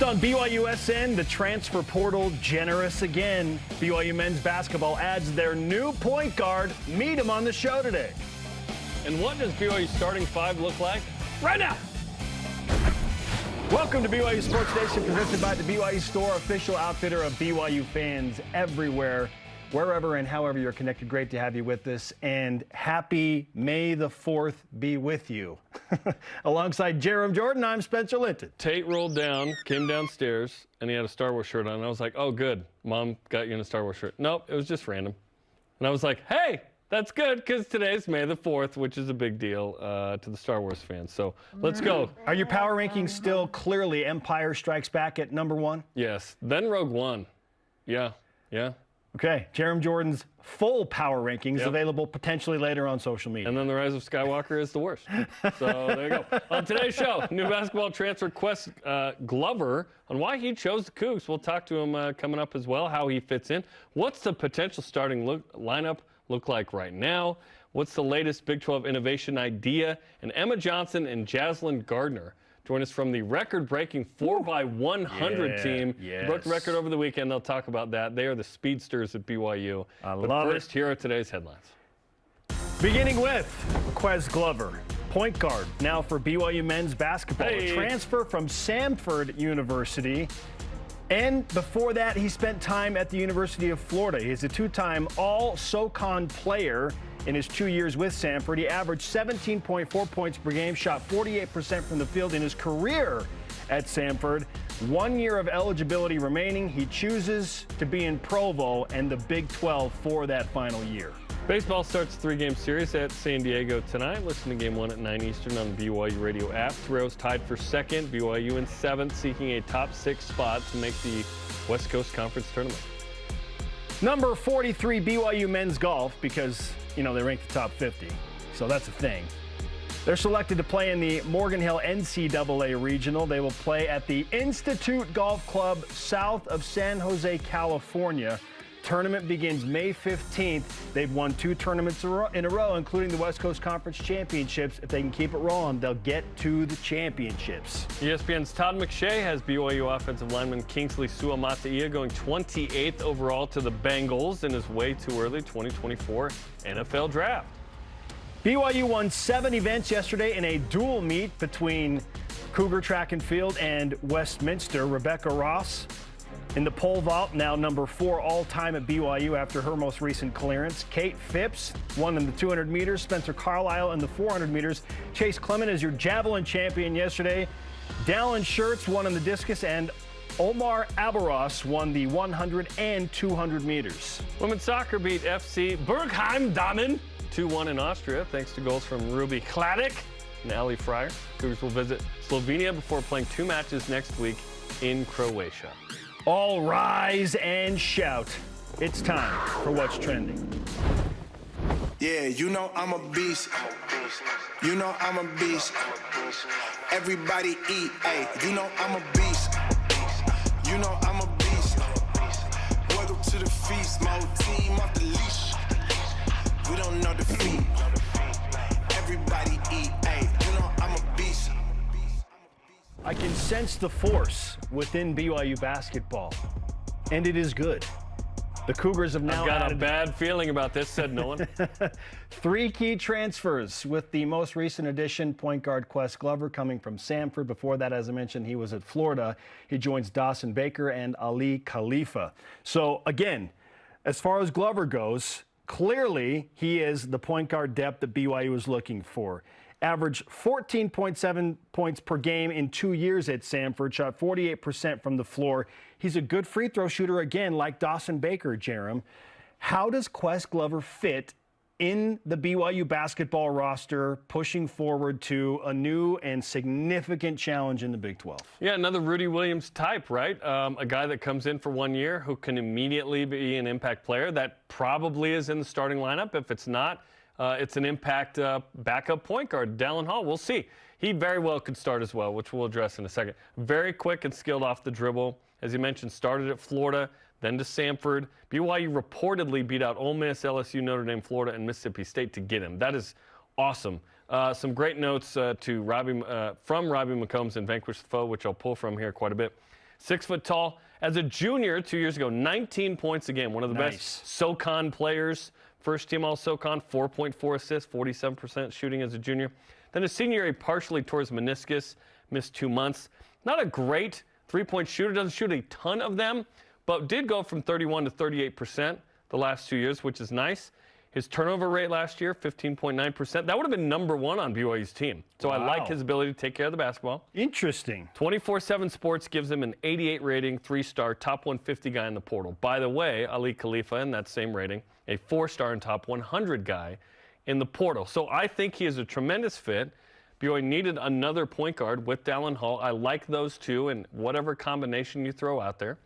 on BYUSN, the transfer portal generous again. BYU men's basketball adds their new point guard. Meet him on the show today. And what does BYU's starting five look like right now? Welcome to BYU Sports Nation, presented by the BYU Store, official outfitter of BYU fans everywhere, wherever and however you're connected. Great to have you with us, and happy May the 4th be with you. Alongside Jarom Jordan, I'm Spencer Linton. Tate rolled down, came downstairs, and he had a Star Wars shirt on. And I was like, oh, good. Mom got you in a Star Wars shirt. Nope, it was just random. And I was like, hey, that's good, because today's May the 4th, which is a big deal to the Star Wars fans. So let's go. Are your power rankings still clearly Empire Strikes Back at number one? Yes. Then Rogue One. Yeah. Okay, Jarom Jordan's full power rankings available potentially later on social media. And then The Rise of Skywalker is the worst. So there you go. On today's show, new basketball transfer Quest Glover on why he chose the Cougs. We'll talk to him coming up as well, how he fits in. What's the potential starting lineup look like right now? What's the latest Big 12 innovation idea? And Emma Johnson and Jaslyn Gardner join us from the record-breaking 4x100 team. Yes. Broke the record over the weekend. They'll talk about that. They are the speedsters at BYU. But first, here are today's headlines. Beginning with Quest Glover, point guard now for BYU men's basketball. A transfer from Samford University. And before that, he spent time at the University of Florida. He's a two-time All-SoCon player. In his 2 years with Samford, he averaged 17.4 points per game, shot 48% from the field in his career at Samford. 1 year of eligibility remaining. He chooses to be in Provo and the Big 12 for that final year. Baseball starts a three-game series at San Diego tonight. Listen to Game 1 at 9 Eastern on the BYU radio app. Torero's tied for second. BYU in seventh, seeking a top 6 spot to make the West Coast Conference tournament. Number 43, BYU men's golf, because, you know, they rank the top 50. So that's a thing. They're selected to play in the Morgan Hill NCAA Regional. They will play at the Institute Golf Club south of San Jose, California. Tournament begins May 15th. They've won 2 tournaments in a row, including the West Coast Conference Championships. If they can keep it rolling, they'll get to the championships. ESPN's Todd McShay has BYU offensive lineman Kingsley Suamataia going 28th overall to the Bengals in his way too early 2024 NFL Draft. BYU won 7 events yesterday in a dual meet between Cougar Track and Field and Westminster. Rebecca Ross in the pole vault, now number 4 all-time at BYU after her most recent clearance. Kate Phipps won in the 200 meters. Spencer Carlisle in the 400 meters. Chase Clement is your javelin champion yesterday. Dallin Schertz won in the discus, and Omar Abaros won the 100 and 200 meters. Women's soccer beat FC Bergheim Damen 2-1 in Austria, thanks to goals from Ruby Kladik and Ali Fryer. Cougars will visit Slovenia before playing 2 matches next week in Croatia. All rise and shout. It's time for What's Trending. Yeah, you know I'm a beast. You know I'm a beast. Everybody eat, hey. You know I'm a beast. You know I'm a beast. Welcome to the feast. My whole team off the leash. We don't know defeat. Everybody eat, hey. You know I'm a beast. I can sense the force within BYU basketball, and it is good. The Cougars have now I've got added a bad feeling about this, said no one. 3 key transfers, with the most recent addition, point guard Quest Glover, coming from Samford. Before that, as I mentioned, he was at Florida. He joins Dawson Baker and Ali Khalifa. So, again, as far as Glover goes, clearly he is the point guard depth that BYU is looking for. Averaged 14.7 points per game in 2 years at Samford, shot 48% from the floor. He's a good free throw shooter, again, like Dawson Baker, Jarom. How does Quest Glover fit in the BYU basketball roster, pushing forward to a new and significant challenge in the Big 12? Yeah, another Rudy Williams type, right? A guy that comes in for 1 year who can immediately be an impact player. That probably is in the starting lineup. If it's not, it's an impact backup point guard, Dallin Hall. We'll see. He very well could start as well, which we'll address in a second. Very quick and skilled off the dribble. As you mentioned, started at Florida, then to Samford. BYU reportedly beat out Ole Miss, LSU, Notre Dame, Florida, and Mississippi State to get him. That is awesome. Some great notes from Robbie McCombs in Vanquish the Foe, which I'll pull from here quite a bit. 6 foot tall. As a junior 2 years ago, 19 points a game, one of the best SoCon players. First team All-SoCon, 4.4 assists, 47% shooting as a junior. Then a senior year, he partially tore his meniscus, missed 2 months. Not a great three-point shooter, doesn't shoot a ton of them, but did go from 31 to 38% the last 2 years, which is nice. His turnover rate last year, 15.9%. That would have been #1 on BYU's team. So I like his ability to take care of the basketball. Interesting. 24/7 Sports gives him an 88 rating, 3-star, top 150 guy in the portal. By the way, Ali Khalifa in that same rating, a 4-star and top 100 guy in the portal. So I think he is a tremendous fit. BYU needed another point guard with Dallin Hall. I like those two and whatever combination you throw out there.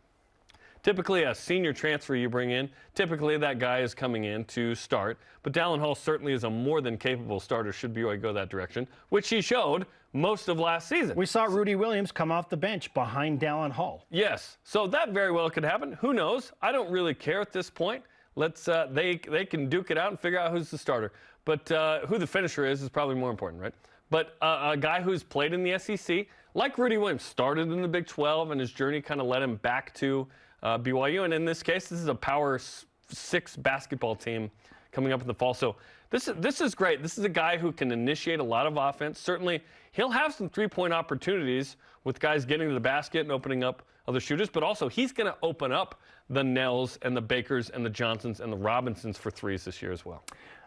Typically, a senior transfer you bring in, typically that guy is coming in to start. But Dallin Hall certainly is a more than capable starter should BYU go that direction, which he showed most of last season. We saw Rudy Williams come off the bench behind Dallin Hall. Yes, so that very well could happen. Who knows? I don't really care at this point. Let's they can duke it out and figure out who's the starter. But who the finisher is probably more important, right? But a guy who's played in the SEC, like Rudy Williams, started in the Big 12, and his journey kind of led him back to BYU. And in this case, this is a Power 6 basketball team coming up in the fall. So this is great. This is a guy who can initiate a lot of offense. Certainly, he'll have some three-point opportunities with guys getting to the basket and opening up other shooters. But also, he's going to open up the Nells and the Bakers and the Johnsons and the Robinsons for threes this year as well.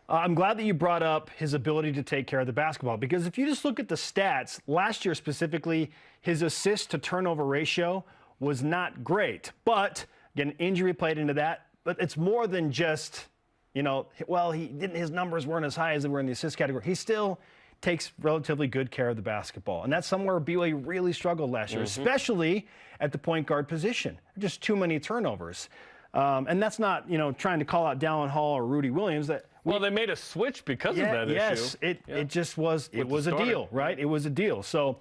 I'm glad that you brought up his ability to take care of the basketball, because if you just look at the stats, last year specifically, his assist to turnover ratio was not great. But, again, injury played into that. But it's more than just, his numbers weren't as high as they were in the assist category. He still takes relatively good care of the basketball. And that's somewhere BYU really struggled last year, especially at the point guard position. Just too many turnovers. And that's not, trying to call out Dallin Hall or Rudy Williams. Well, they made a switch because of that issue. Yes, it just was, it was a deal, right? It was a deal. So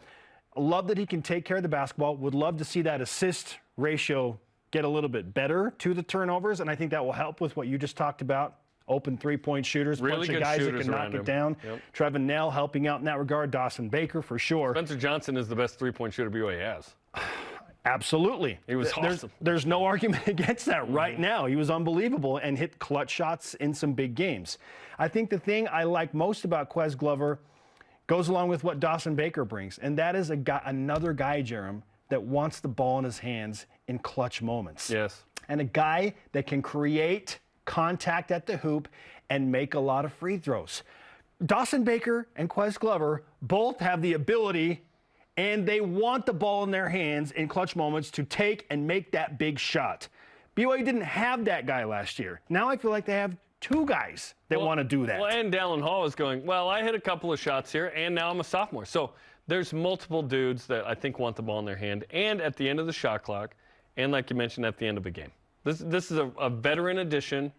I love that he can take care of the basketball. Would love to see that assist ratio get a little bit better to the turnovers, and I think that will help with what you just talked about. Open three-point shooters, really bunch of guys that can knock it down. Yep. Trevin Knell helping out in that regard. Dawson Baker for sure. Spencer Johnson is the best three-point shooter BYU has. Absolutely. He was awesome. There's no argument against that right now. He was unbelievable and hit clutch shots in some big games. I think the thing I like most about Quez Glover goes along with what Dawson Baker brings, and that is another guy, Jarom, that wants the ball in his hands in clutch moments. Yes. And a guy that can create contact at the hoop and make a lot of free throws. Dawson Baker and Quez Glover both have the ability, and they want the ball in their hands in clutch moments to take and make that big shot. BYU didn't have that guy last year. Now I feel like they have two guys that want to do that. Well, and Dallin Hall is going, I hit a couple of shots here, and now I'm a sophomore. So there's multiple dudes that I think want the ball in their hand, and at the end of the shot clock, and like you mentioned, at the end of a game. This is a veteran addition,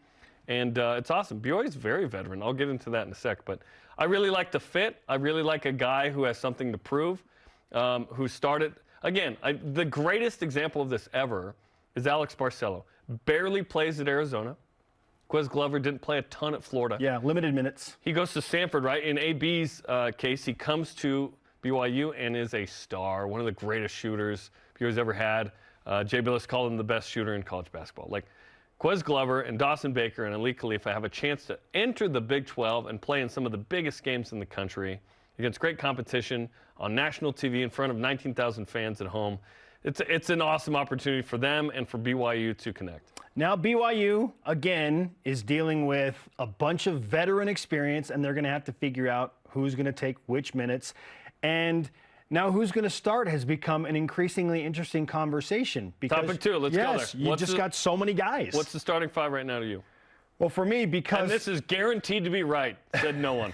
and it's awesome. BYU is very veteran. I'll get into that in a sec, but I really like the fit. I really like a guy who has something to prove. Who started, again, the greatest example of this ever is Alex Barcelo. Barely plays at Arizona. Quez Glover didn't play a ton at Florida. Yeah, limited minutes. He goes to Samford, right? In AB's case, he comes to BYU and is a star, one of the greatest shooters BYU's ever had. Jay Billis called him the best shooter in college basketball. Like, Quez Glover and Dawson Baker and Ali Khalifa have a chance to enter the Big 12 and play in some of the biggest games in the country against great competition on national TV in front of 19,000 fans at home. It's an awesome opportunity for them and for BYU to connect. Now BYU, again, is dealing with a bunch of veteran experience, and they're going to have to figure out who's going to take which minutes. And now who's going to start has become an increasingly interesting conversation. Because, Topic 2, let's go there. Yes, you just got so many guys. What's the starting five right now to you? Well, for me, because... And this is guaranteed to be right, said no one.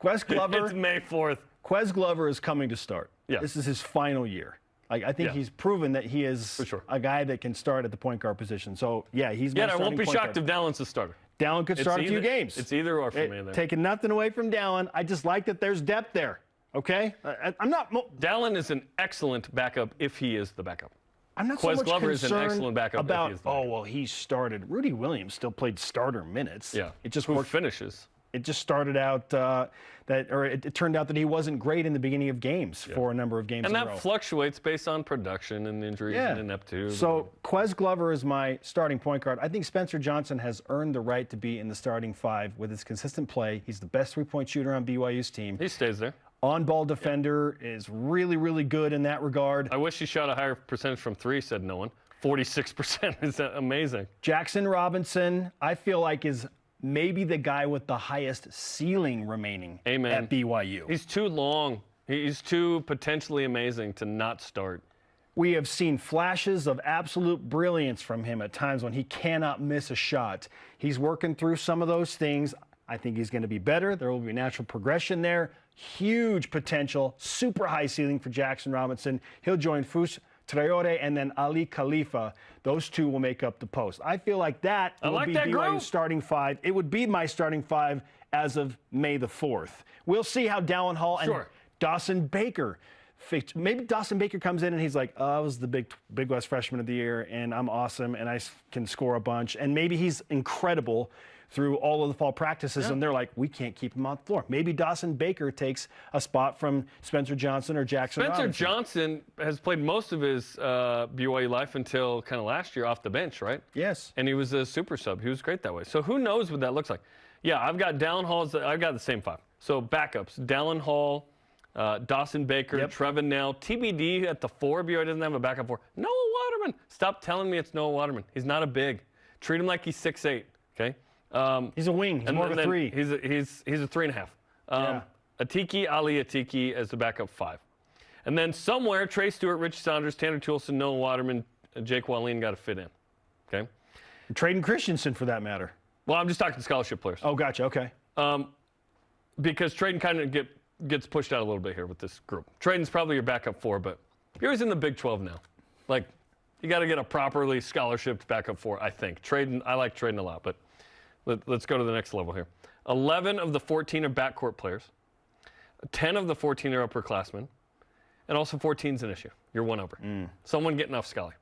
Quez Glover... It's May 4th. Quez Glover is coming to start. Yeah. This is his final year. I think he's proven that he is a guy that can start at the point guard position. So, yeah, he's my starting point guard. I won't be shocked if Dallin's the starter. Dallin could start a few games. It's either or for me. Taking nothing away from Dallin. I just like that there's depth there, okay? I'm not... Dallin is an excellent backup if he is the backup. I'm not so much Glover concerned is an excellent backup about, if he is the backup. he started. Rudy Williams still played starter minutes. Yeah. It just Who finishes. it just started out it turned out that he wasn't great in the beginning of games for a number of games and in a row. And that fluctuates based on production and injuries and ineptitude. So Quez Glover is my starting point guard. I think Spencer Johnson has earned the right to be in the starting 5 with his consistent play. He's the best three-point shooter on BYU's team. He stays there. On-ball defender is really, really good in that regard. I wish he shot a higher percentage from 3, said no one. 46% is amazing. Jackson Robinson, I feel like, is maybe the guy with the highest ceiling remaining at BYU. He's too long. He's too potentially amazing to not start. We have seen flashes of absolute brilliance from him at times when he cannot miss a shot. He's working through some of those things. I think he's going to be better. There will be natural progression there. Huge potential, super high ceiling for Jackson Robinson. He'll join Fus Traore and then Ali Khalifa. Those two will make up the post. I feel like that will be BYU's starting 5. It would be my starting 5 as of May the 4th. We'll see how Dallin Hall and Dawson Baker fix. Maybe Dawson Baker comes in and he's like, I was the Big West Freshman of the Year, and I'm awesome, and I can score a bunch. And maybe he's incredible through all of the fall practices, and they're like, we can't keep him on the floor. Maybe Dawson Baker takes a spot from Spencer Johnson or Jackson Robinson. Spencer Johnson has played most of his BYU life until kind of last year off the bench, right? Yes. And he was a super sub. He was great that way. So who knows what that looks like? Yeah, I've got Dallin Hall. I've got the same 5. So backups, Dallin Hall, Dawson Baker, Trevin Nell, TBD at the 4. BYU doesn't have a backup 4. Noah Waterman. Stop telling me it's Noah Waterman. He's not a big. Treat him like he's 6'8", okay? He's a wing. He's more of a 3. He's a 3.5. Atiki, Ali Atiki as the backup 5. And then somewhere, Trey Stewart, Richie Saunders, Tanner Toolson, Noah Waterman, Jake Wallin got to fit in. Okay? And Traden Christensen, for that matter. Well, I'm just talking scholarship players. Oh, gotcha. Okay. Because Traden kind of gets pushed out a little bit here with this group. Traden's probably your backup 4, but you're always in the Big 12 now. Like, you got to get a properly scholarship backup 4, I think. Traden, I like Traden a lot, but let's go to the next level here. 11 of the 14 are backcourt players. 10 of the 14 are upperclassmen. And also 14 is an issue. You're one over. Someone getting off Scully.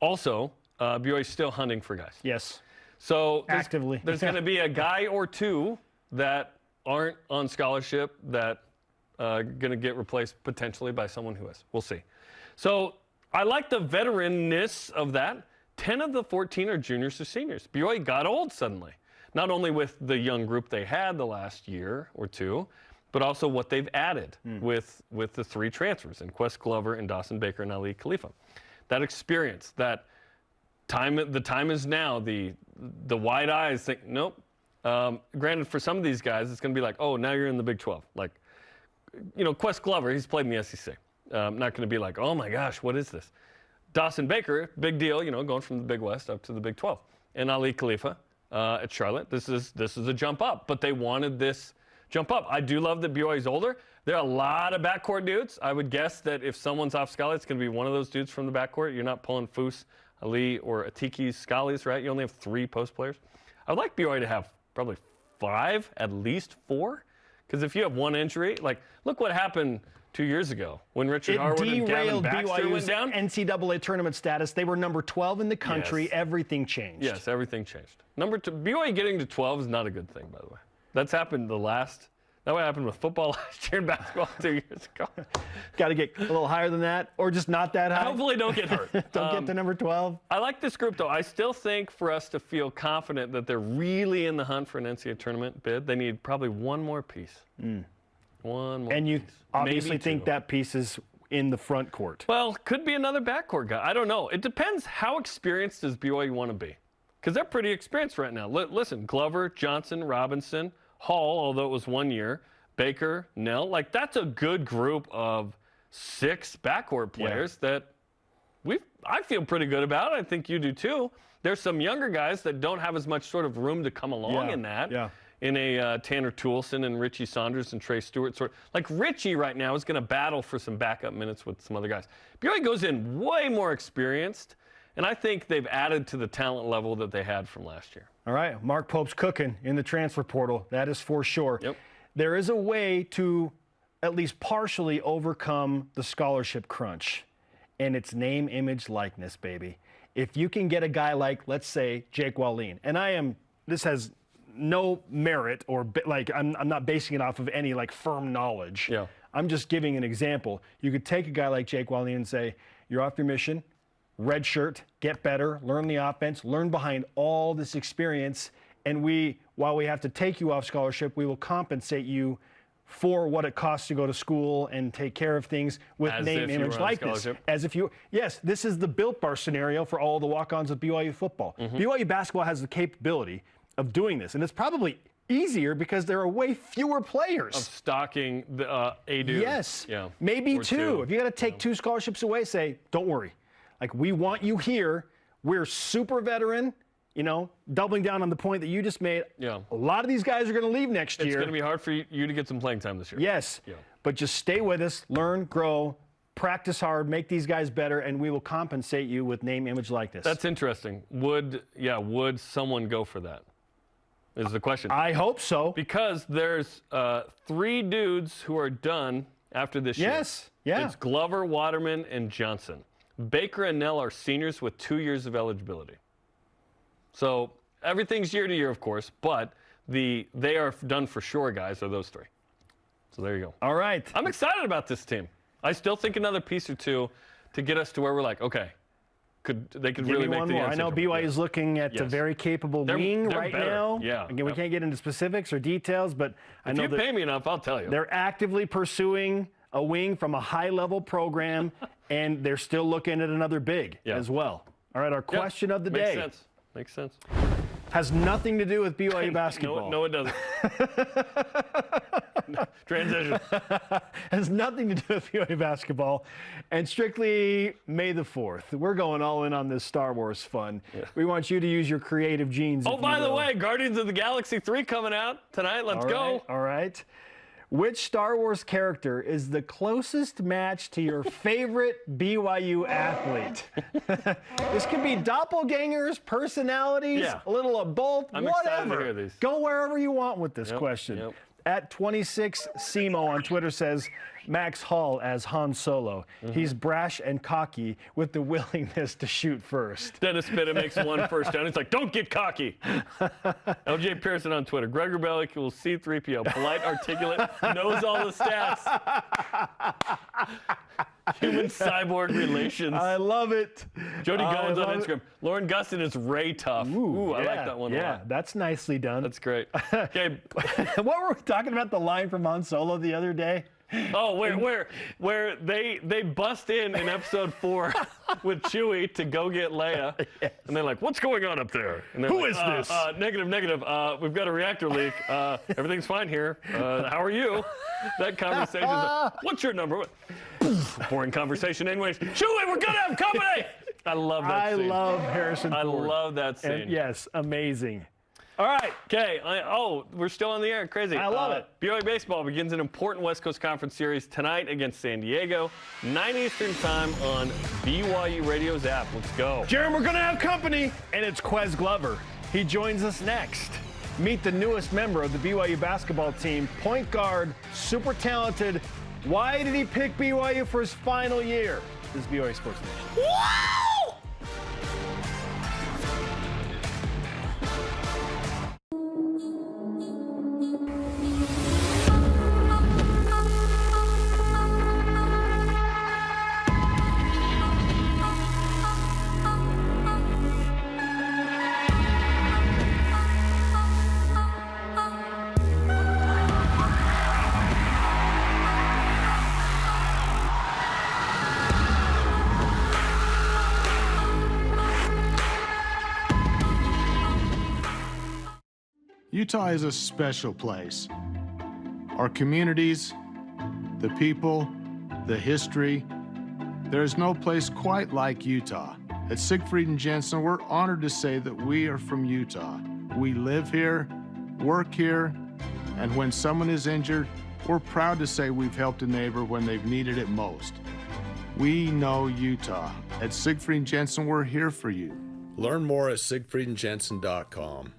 Also, BYU's still hunting for guys. Yes. So actively, there's going to be a guy or two that aren't on scholarship that going to get replaced potentially by someone who is. We'll see. So I like the veteranness of that. 10 of the 14 are juniors or seniors. BYU got old suddenly, not only with the young group they had the last year or two, but also what they've added with the 3 transfers, and Quez Glover and Dawson Baker and Ali Khalifa. That experience, that time, the time is now. The wide eyes think, nope. Granted, for some of these guys, it's going to be like, oh, now you're in the Big 12. Like, Quez Glover, he's played in the SEC. Not going to be like, oh my gosh, what is this? Dawson Baker, big deal, going from the Big West up to the Big 12. And Ali Khalifa at Charlotte, this is a jump up. But they wanted this jump up. I do love that BYU's older. There are a lot of backcourt dudes. I would guess that if someone's off Scully, it's going to be one of those dudes from the backcourt. You're not pulling Fus, Ali, or Atiki's Scully's, right? You only have 3 post players. I'd like BYU to have probably 5, at least 4. Because if you have one injury, like, look what happened 2 years ago when Richard Harwood and Gavin Baxter went down. NCAA tournament status. They were number 12 in the country. Yes. Everything changed. Yes, everything changed. Number 2, BYU getting to 12 is not a good thing, by the way. That's happened that what happened with football last year and basketball 2 years ago. Got to get a little higher than that, or just not that high. Hopefully don't get hurt. Don't get to number 12. I like this group, though. I still think for us to feel confident that they're really in the hunt for an NCAA tournament bid, they need probably one more piece. One more And you piece. obviously Maybe think 2. that piece is in the front court. Well, could be another backcourt guy. I don't know. It depends how experienced does BYU want to be. Because they're pretty experienced right now. Listen, Glover, Johnson, Robinson, Hall, although it was 1 year, Baker, Nell. Like, that's a good group of 6 backcourt players that I feel pretty good about. I think you do too. There's some younger guys that don't have as much sort of room to come along in that. Yeah. In a Tanner Toolson and Richie Saunders and Trey Stewart sort. Like, Richie right now is going to battle for some backup minutes with some other guys. BYU goes in way more experienced, and I think they've added to the talent level that they had from last year. All right, Mark Pope's cooking in the transfer portal. That is for sure. Yep. There is a way to at least partially overcome the scholarship crunch, and it's name, image, likeness, baby. If you can get a guy like, let's say, Jake Wallin, and this has no merit or like I'm not basing it off of any like firm knowledge. Yeah. I'm just giving an example. You could take a guy like Jake Wally and say, you're off your mission, red shirt, get better, learn the offense, learn behind all this experience, and while we have to take you off scholarship, we will compensate you for what it costs to go to school and take care of things with name, image, likeness. As if you, yes, this is the Built Bar scenario for all the walk-ons of BYU football. BYU basketball has the capability of doing this, and it's probably easier because there are way fewer players. Of stocking the a dude. Yes, yeah. Maybe two. If you got to take 2 scholarships away, say, don't worry. Like, we want you here. We're super veteran. You know, doubling down on the point that you just made. Yeah. A lot of these guys are going to leave next year. It's going to be hard for you to get some playing time this year. Yes. Yeah. But just stay with us, learn, grow, practice hard, make these guys better, and we will compensate you with name, image, likeness. That's interesting. Would someone go for that? Is the question. I hope so. Because there's 3 dudes who are done after this year. Yes. Yeah. It's Glover, Waterman, and Johnson. Baker and Nell are seniors with 2 years of eligibility. So everything's year to year, of course, but they are done for sure, guys, are those 3. So there you go. All right. I'm excited about this team. I still think another piece or two to get us to where we're like, okay, they could really make the more. I know BYU is looking at a very capable wing right better. now. Yeah. Again, we can't get into specifics or details, but I know if you pay me enough, I'll tell you. They're actively pursuing a wing from a high-level program, and they're still looking at another big as well. All right, our question of the day. Makes sense. Has nothing to do with BYU basketball. No, it doesn't. Transition. Has nothing to do with BYU basketball, and strictly May the 4th. We're going all in on this Star Wars fun. Yeah. We want you to use your creative genes. Oh, by the way, Guardians of the Galaxy 3 coming out tonight. Let's go. All right. Which Star Wars character is the closest match to your favorite BYU athlete? This could be doppelgangers, personalities, a little of both, I'm whatever. excited to hear these. Go wherever you want with this question. Yep. At 26 Simo on Twitter says, Max Hall as Han Solo. He's brash and cocky with the willingness to shoot first. Dennis Spitta makes 1 first down. He's like, don't get cocky. LJ Pearson on Twitter. Gregor Bellick will C-3PO. Polite, articulate, knows all the stats. Human cyborg relations. I love it. Jody Goins on Instagram. Lauren Gustin is Ray Tough. Ooh, I like that one a lot. Yeah, that's nicely done. That's great. Okay. What were we talking about, the line from Han Solo the other day? Oh, where they bust in episode 4 with Chewie to go get Leia, and they're like, "What's going on up there?" And Who is this? Negative. We've got a reactor leak. Everything's fine here. How are you? That conversation. What's your number? Boring conversation, anyways. Chewie, we're gonna have company. I love that scene. I love Harrison Ford. I love that scene. And yes, amazing. All right. Okay. We're still on the air. Crazy. I love it. BYU baseball begins an important West Coast Conference series tonight against San Diego, 9 Eastern time on BYU Radio's app. Let's go. Jarom, we're going to have company, and it's Quez Glover. He joins us next. Meet the newest member of the BYU basketball team, point guard, super talented. Why did he pick BYU for his final year? This is BYU Sports Nation. Wow! Utah is a special place. Our communities, the people, the history, there is no place quite like Utah. At Siegfried and Jensen, we're honored to say that we are from Utah. We live here, work here, and when someone is injured, we're proud to say we've helped a neighbor when they've needed it most. We know Utah. At Siegfried and Jensen, we're here for you. Learn more at siegfriedandjensen.com.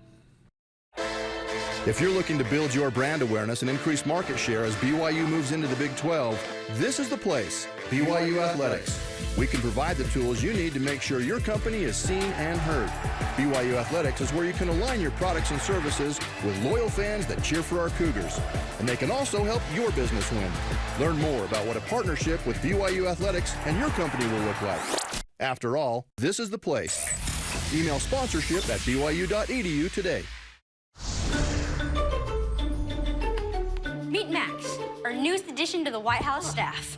If you're looking to build your brand awareness and increase market share as BYU moves into the Big 12, this is the place, BYU Athletics. We can provide the tools you need to make sure your company is seen and heard. BYU Athletics is where you can align your products and services with loyal fans that cheer for our Cougars. And they can also help your business win. Learn more about what a partnership with BYU Athletics and your company will look like. After all, this is the place. Email sponsorship at byu.edu today. Meet Max, our newest addition to the White House staff.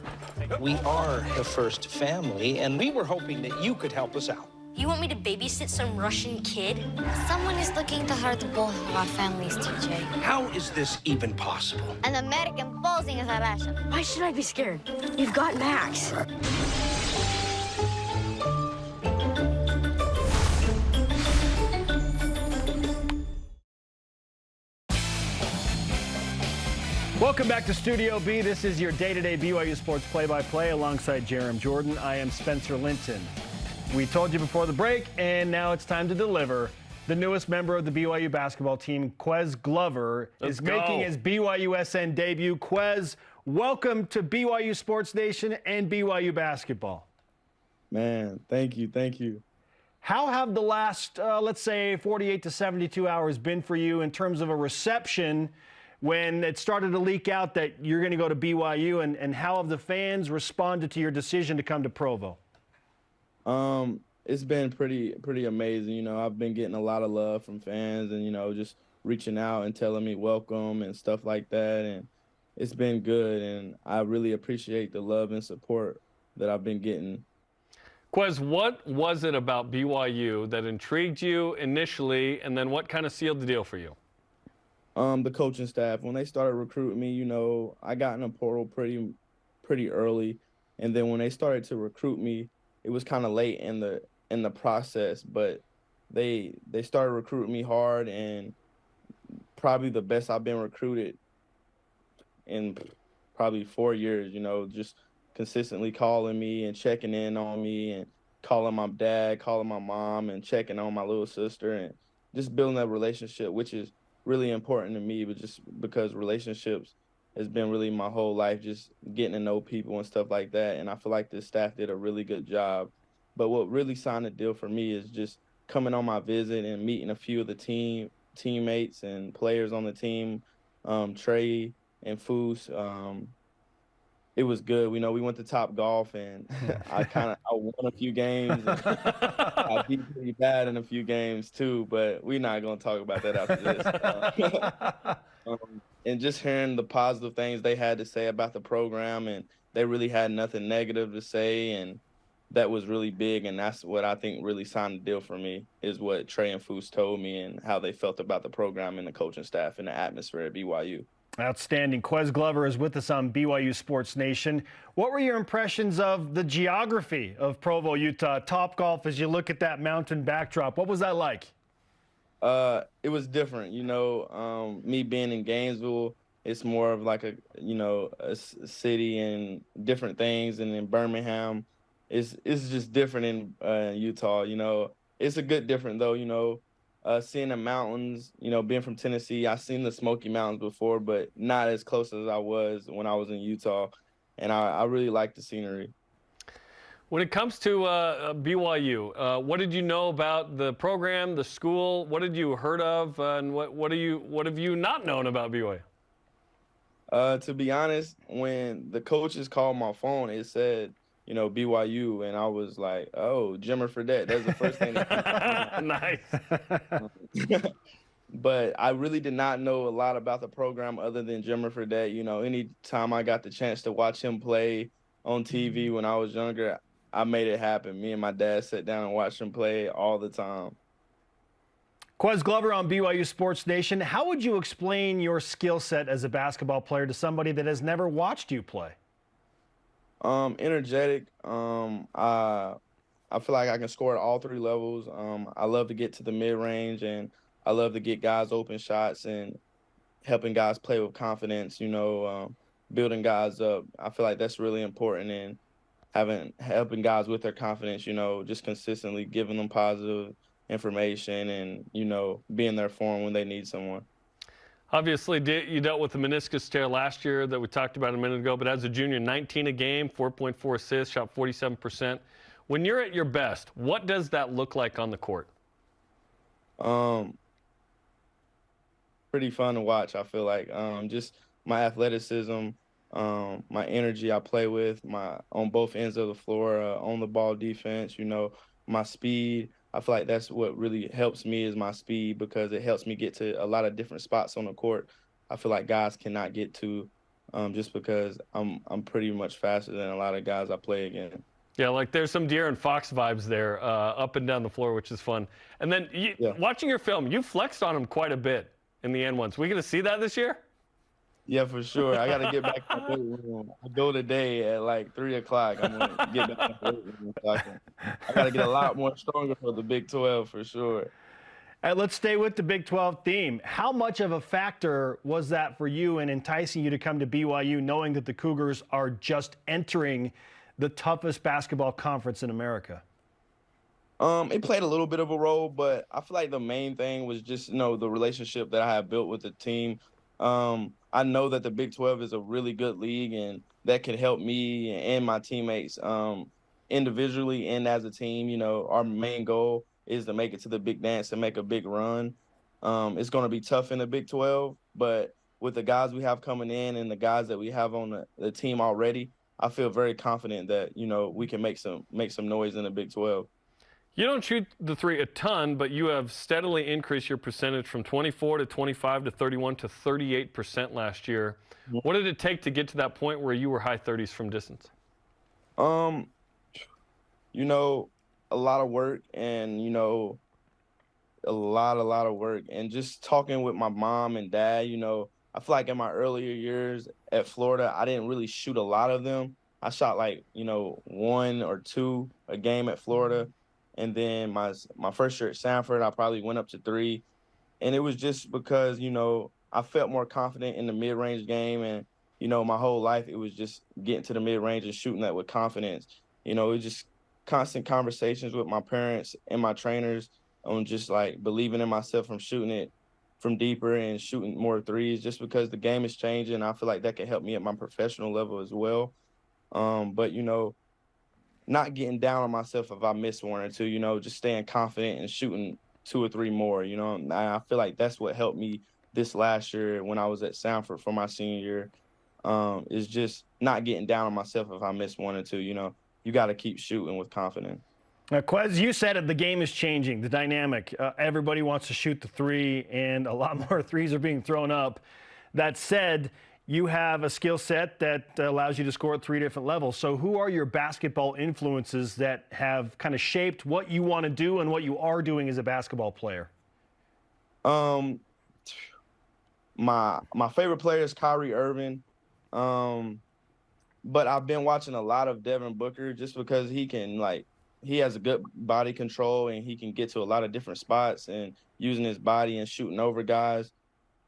We are the first family, and we were hoping that you could help us out. You want me to babysit some Russian kid? Someone is looking to hurt both of our families, TJ. How is this even possible? An American posing as a Russian. Why should I be scared? You've got Max. Welcome back to Studio B. This is your day-to-day BYU Sports play-by-play alongside Jarom Jordan. I am Spencer Linton. We told you before the break, and now it's time to deliver. The newest member of the BYU basketball team, Quez Glover, is making his BYUSN debut. Quez, welcome to BYU Sports Nation and BYU basketball. Man, thank you, thank you. How have the last, let's say, 48 to 72 hours been for you in terms of a reception when it started to leak out that you're going to go to BYU, and how have the fans responded to your decision to come to Provo? It's been pretty amazing. You know, I've been getting a lot of love from fans and, you know, just reaching out and telling me welcome and stuff like that. And it's been good. And I really appreciate the love and support that I've been getting. Quez, what was it about BYU that intrigued you initially, and then what kind of sealed the deal for you? The coaching staff, when they started recruiting me, you know, I got in a portal pretty early. And then when they started to recruit me, it was kind of late in the process, but they started recruiting me hard, and probably the best I've been recruited in probably 4 years, you know, just consistently calling me and checking in on me and calling my dad, calling my mom and checking on my little sister and just building that relationship, which is really important to me, but just because relationships has been really my whole life, just getting to know people and stuff like that. And I feel like this staff did a really good job. But what really signed the deal for me is just coming on my visit and meeting a few of the teammates and players on the team, Trey and Foose. It was good. You know, we went to Top Golf, and I won a few games. And I beat pretty bad in a few games too, but we're not going to talk about that after this. And just hearing the positive things they had to say about the program, and they really had nothing negative to say, and that was really big. And that's what I think really signed the deal for me, is what Trey and Foose told me and how they felt about the program and the coaching staff and the atmosphere at BYU. Outstanding. Quez Glover is with us on BYU Sports Nation. What were your impressions of the geography of Provo, Utah? Topgolf, as you look at that mountain backdrop, what was that like? It was different. You know, me being in Gainesville, it's more of like a city and different things. And in Birmingham, it's just different in Utah. You know, it's a good different though, you know. Seeing the mountains, you know, being from Tennessee, I've seen the Smoky Mountains before, but not as close as I was when I was in Utah. And I really like the scenery. When it comes to BYU, what did you know about the program, the school? What did you heard of, and what have you not known about BYU? To be honest, when the coaches called my phone, it said, you know, BYU, and I was like, oh, Jimmer Fredette. That's the first thing that Nice. But I really did not know a lot about the program other than Jimmer Fredette. You know, any time I got the chance to watch him play on TV when I was younger, I made it happen. Me and my dad sat down and watched him play all the time. Quez Glover on BYU Sports Nation. How would you explain your skill set as a basketball player to somebody that has never watched you play? Energetic. I feel like I can score at all three levels. I love to get to the mid-range, and I love to get guys open shots and helping guys play with confidence, you know, building guys up. I feel like that's really important in helping guys with their confidence, you know, just consistently giving them positive information and, you know, being there for them when they need someone. Obviously, you dealt with the meniscus tear last year that we talked about a minute ago, but as a junior, 19 a game, 4.4 assists, shot 47%. When you're at your best, what does that look like on the court? Pretty fun to watch, I feel like. Just my athleticism, my energy I play with, on both ends of the floor, on the ball defense, my speed. I feel like that's what really helps me is my speed because it helps me get to a lot of different spots on the court. I feel like guys cannot get to just because I'm pretty much faster than a lot of guys I play against. Yeah, like there's some De'Aaron Fox vibes there up and down the floor, which is fun. And then watching your film, you flexed on him quite a bit in the end ones. We going to see that this year? Yeah, for sure. I got to get back to the weight room. I go today at like 3 o'clock. I'm going to get back to the weight room. I got to get a lot more stronger for the Big 12 for sure. Let's stay with the Big 12 theme. How much of a factor was that for you in enticing you to come to BYU, knowing that the Cougars are just entering the toughest basketball conference in America? It played a little bit of a role, but I feel like the main thing was just, the relationship that I have built with the team. I know that the Big 12 is a really good league, and that can help me and my teammates individually and as a team. Our main goal is to make it to the big dance and make a big run. It's going to be tough in the Big 12, but with the guys we have coming in and the guys that we have on the team already, I feel very confident that, we can make some noise in the Big 12. You don't shoot the three a ton, but you have steadily increased your percentage from 24 to 25 to 31 to 38% last year. What did it take to get to that point where you were high 30s from distance? A lot of work and, a lot of work. And just talking with my mom and dad, I feel like in my earlier years at Florida, I didn't really shoot a lot of them. I shot like, 1 or 2 a game at Florida. And then my first year at Sanford, I probably went up to 3. And it was just because, I felt more confident in the mid-range game. And, my whole life, it was just getting to the mid-range and shooting that with confidence. It was just constant conversations with my parents and my trainers on just, like, believing in myself from shooting it from deeper and shooting more threes just because the game is changing. I feel like that can help me at my professional level as well. But, not getting down on myself if I miss 1 or 2, just staying confident and shooting 2 or 3 more, I feel like that's what helped me this last year when I was at Sanford for my senior year, is just not getting down on myself if I miss 1 or 2, you got to keep shooting with confidence. Now, Quez, you said it, the game is changing, the dynamic. Everybody wants to shoot the three, and a lot more threes are being thrown up. That said, you have a skill set that allows you to score at 3 different levels. So who are your basketball influences that have kind of shaped what you want to do and what you are doing as a basketball player? My favorite player is Kyrie Irving. But I've been watching a lot of Devin Booker just because he has a good body control and he can get to a lot of different spots and using his body and shooting over guys.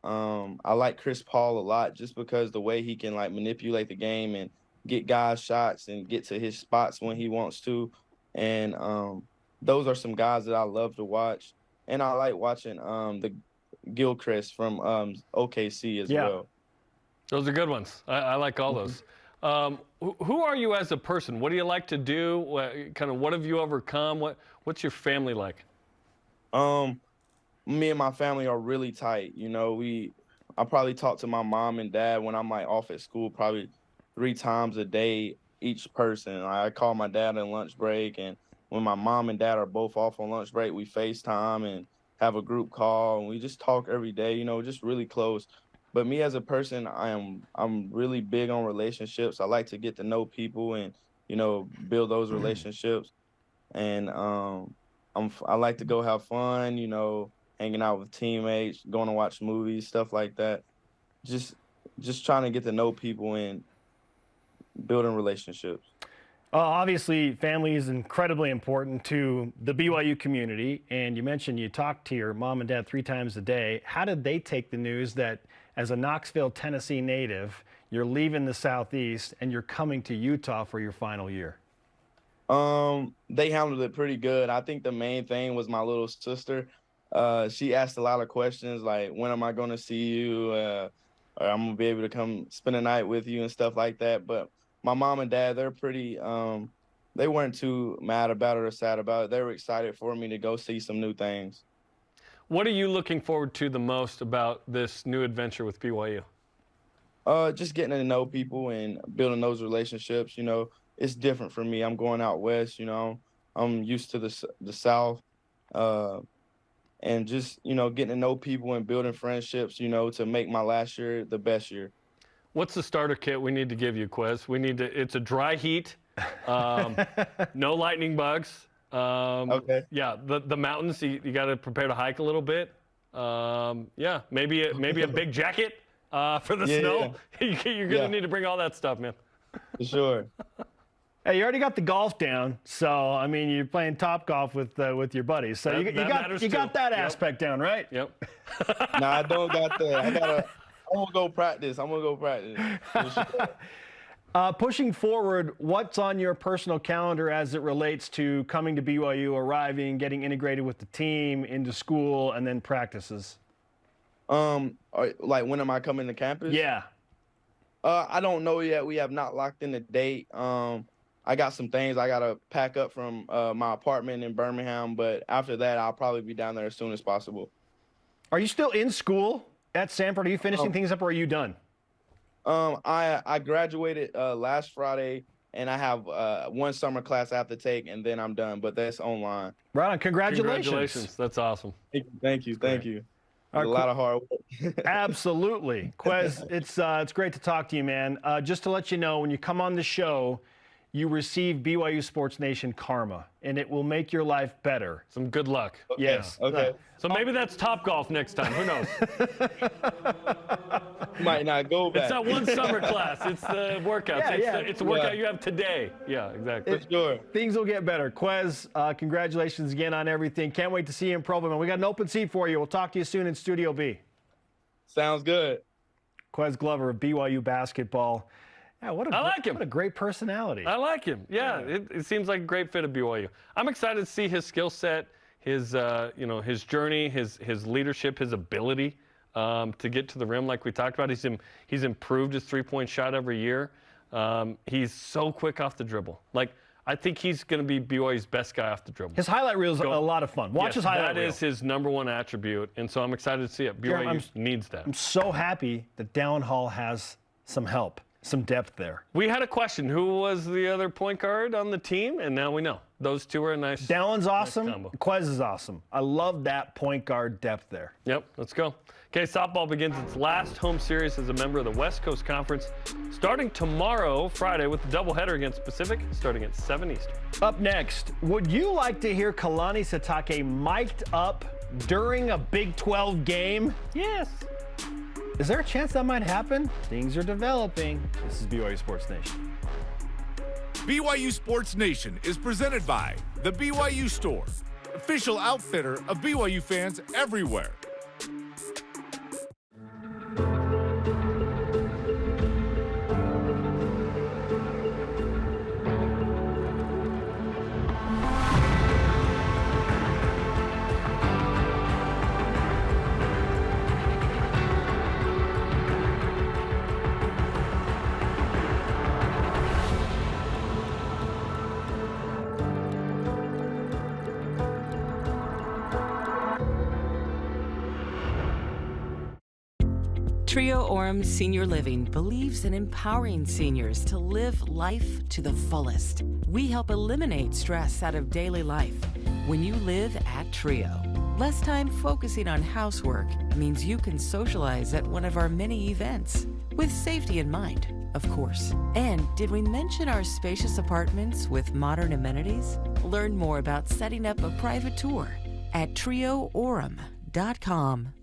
I like Chris Paul a lot just because the way he can manipulate the game and get guys shots and get to his spots when he wants to. And those are some guys that I love to watch. And I like watching the Gilchrist from OKC as well. Those are good ones. I like all those. Who are you as a person? What do you like to do? What have you overcome? What's your family like? Me and my family are really tight. I probably talk to my mom and dad when I'm off at school probably 3 times a day each person. I call my dad on lunch break, and when my mom and dad are both off on lunch break, we FaceTime and have a group call, and we just talk every day, just really close. But me as a person, I'm really big on relationships. I like to get to know people and, build those relationships. And I like to go have fun, hanging out with teammates, going to watch movies, stuff like that. Just trying to get to know people and building relationships. Obviously, family is incredibly important to the BYU community. And you mentioned you talked to your mom and dad 3 times a day. How did they take the news that as a Knoxville, Tennessee native, you're leaving the Southeast and you're coming to Utah for your final year? They handled it pretty good. I think the main thing was my little sister. she asked a lot of questions like, when am I going to see you? Or I'm going to be able to come spend a night with you and stuff like that. But my mom and dad, they're pretty they weren't too mad about it or sad about it. They were excited for me to go see some new things. What are you looking forward to the most about this new adventure with BYU? Just getting to know people and building those relationships. You know, it's different for me. I'm going out west, you know. I'm used to the South. And just, you know, getting to know people and building friendships, you know, to make my last year the best year. What's the starter kit we need to give you, Quez? It's a dry heat, no lightning bugs. Okay. Yeah, the mountains, you got to prepare to hike a little bit. Yeah, maybe a big jacket for the snow. Yeah. You're going to need to bring all that stuff, man. For sure. Hey, you already got the golf down, so I mean you're playing top golf with your buddies, so you got that aspect down, right? Yep. No, I don't got that. I'm gonna go practice. Pushing forward, what's on your personal calendar as it relates to coming to BYU, arriving, getting integrated with the team, into school, and then practices? Like when am I coming to campus? Yeah. I don't know yet. We have not locked in the date. I got some things I got to pack up from my apartment in Birmingham, but after that, I'll probably be down there as soon as possible. Are you still in school at Sanford? Are you finishing things up, or are you done? I graduated last Friday, and I have one summer class I have to take, and then I'm done, but that's online. Right on. Congratulations. Congratulations. That's awesome. Thank you. A lot of hard work. Absolutely. Quez, it's great to talk to you, man. Just to let you know, when you come on the show, you receive BYU Sports Nation karma, and it will make your life better. Some good luck. Okay. Yes. Okay. So maybe that's Top Golf next time. Who knows? Might not go back. It's not one summer class. It's the workouts. It's the workout you have today. Yeah, exactly. For sure. Things will get better. Quez, congratulations again on everything. Can't wait to see you in Provo, man. We got an open seat for you. We'll talk to you soon in Studio B. Sounds good. Quez Glover of BYU basketball. Yeah, I like him. What a great personality. I like him. Yeah, it seems like a great fit at BYU. I'm excited to see his skill set, his his journey, his leadership, his ability to get to the rim, like we talked about. He's improved his three-point shot every year. He's so quick off the dribble. Like, I think he's going to be BYU's best guy off the dribble. His highlight reel is a lot of fun. Watch his highlight reel. That is his number one attribute, and so I'm excited to see it. BYU needs that. I'm so happy that Dallin Hall has some help. Some depth there. We had a question. Who was the other point guard on the team? And now we know. Those two are a nice. Dallin's awesome. Nice combo. Quez is awesome. I love that point guard depth there. Yep, let's go. Okay, softball begins its last home series as a member of the West Coast Conference, starting tomorrow, Friday, with the doubleheader against Pacific, starting at 7 Eastern. Up next, would you like to hear Kalani Sitake mic'd up during a Big 12 game? Yes. Is there a chance that might happen? Things are developing. This is BYU Sports Nation. BYU Sports Nation is presented by the BYU Store, official outfitter of BYU fans everywhere. Trio Orem Senior Living believes in empowering seniors to live life to the fullest. We help eliminate stress out of daily life when you live at Trio. Less time focusing on housework means you can socialize at one of our many events, with safety in mind, of course. And did we mention our spacious apartments with modern amenities? Learn more about setting up a private tour at trioorem.com.